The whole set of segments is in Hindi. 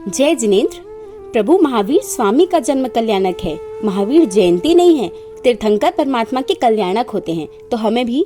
जय जिनेंद्र। प्रभु महावीर स्वामी का जन्म कल्याणक है। महावीर जयंती नहीं है, तीर्थंकर परमात्मा के कल्याणक होते हैं, तो हमें भी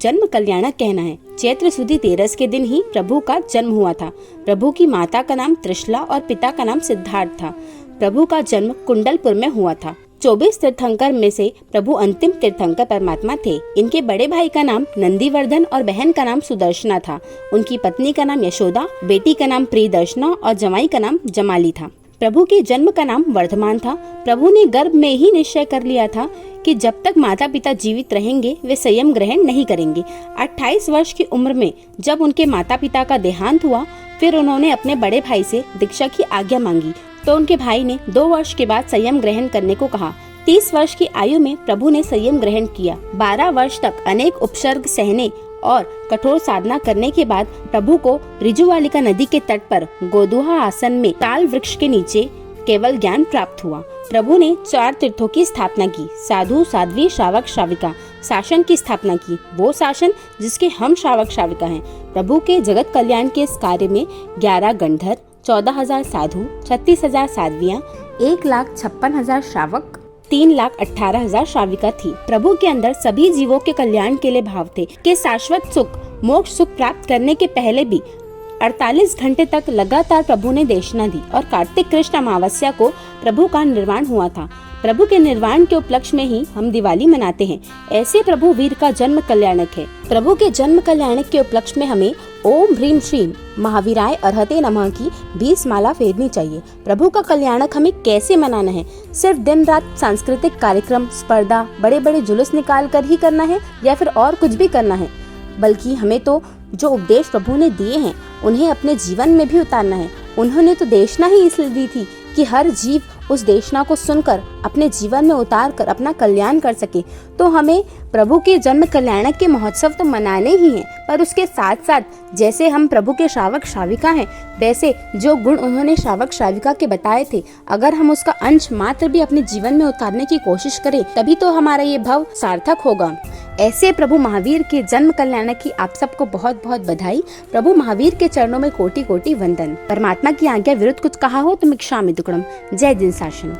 जन्म कल्याणक कहना है। चैत्र सुदी 13 के दिन ही प्रभु का जन्म हुआ था। प्रभु की माता का नाम त्रिशला और पिता का नाम सिद्धार्थ था। प्रभु का जन्म कुंडलपुर में हुआ था। 24 तीर्थंकर में से प्रभु अंतिम तीर्थंकर परमात्मा थे। इनके बड़े भाई का नाम नंदीवर्धन और बहन का नाम सुदर्शना था। उनकी पत्नी का नाम यशोदा, बेटी का नाम प्रियदर्शना और जमाई का नाम जमाली था। प्रभु के जन्म का नाम वर्धमान था। प्रभु ने गर्भ में ही निश्चय कर लिया था कि जब तक माता पिता जीवित रहेंगे वे संयम ग्रहण नहीं करेंगे। 28 वर्ष की उम्र में जब उनके माता पिता का देहांत हुआ, फिर उन्होंने अपने बड़े भाई से दीक्षा की आज्ञा मांगी, तो उनके भाई ने 2 वर्ष के बाद संयम ग्रहण करने को कहा। 30 वर्ष की आयु में प्रभु ने संयम ग्रहण किया। 12 वर्ष तक अनेक उपसर्ग सहने और कठोर साधना करने के बाद प्रभु को रिजुवालिका नदी के तट पर गोदुहा आसन में ताल वृक्ष के नीचे केवल ज्ञान प्राप्त हुआ। प्रभु ने 4 तीर्थों की स्थापना की। साधु, साध्वी, श्रावक, श्राविका शासन की स्थापना की, वो शासन जिसके हम श्रावक श्राविका हैं। प्रभु के जगत कल्याण के इस कार्य में 11 गंधर, 14,000 साधु, 36,000 साध्वियाँ, 1,56,000 श्रावक, 3,18,000 श्राविका थी। प्रभु के अंदर सभी जीवों के कल्याण के लिए भाव थे कि शाश्वत सुख, मोक्ष सुख प्राप्त करने के पहले भी 48 घंटे तक लगातार प्रभु ने देशना दी और कार्तिक कृष्ण अमावस्या को प्रभु का निर्वाण हुआ था। प्रभु के निर्वाण के उपलक्ष्य में ही हम दिवाली मनाते हैं। ऐसे प्रभु वीर का जन्म कल्याणक है। प्रभु के जन्म कल्याणक के उपलक्ष्य में हमें ओम ह्रीम श्रीम महावीराय अर्हते नमः की 20 माला फेरनी चाहिए। प्रभु का कल्याणक हमें कैसे मनाना है? सिर्फ दिन रात सांस्कृतिक कार्यक्रम, स्पर्धा, बड़े बड़े जुलूस निकाल कर ही करना है या फिर और कुछ भी करना है? बल्कि हमें तो जो उपदेश प्रभु ने दिए हैं उन्हें अपने जीवन में भी उतारना है। उन्होंने तो देशना ही इसलिए दी थी कि हर जीव उस देशना को सुनकर अपने जीवन में उतार कर अपना कल्याण कर सके। तो हमें प्रभु के जन्म कल्याणक के महोत्सव तो मनाने ही हैं, पर उसके साथ साथ जैसे हम प्रभु के श्रावक श्राविका हैं, वैसे जो गुण उन्होंने श्रावक श्राविका के बताए थे, अगर हम उसका अंश मात्र भी अपने जीवन में उतारने की कोशिश करें, तभी तो हमारा ये भव सार्थक होगा। ऐसे प्रभु महावीर के जन्म कल्याणक की आप सबको बहुत बहुत बधाई। प्रभु महावीर के चरणों में कोटि कोटि वंदन। परमात्मा की आज्ञा विरुद्ध कुछ कहा हो तो मिक्षामि दुक्कडम। जय जिन शासन।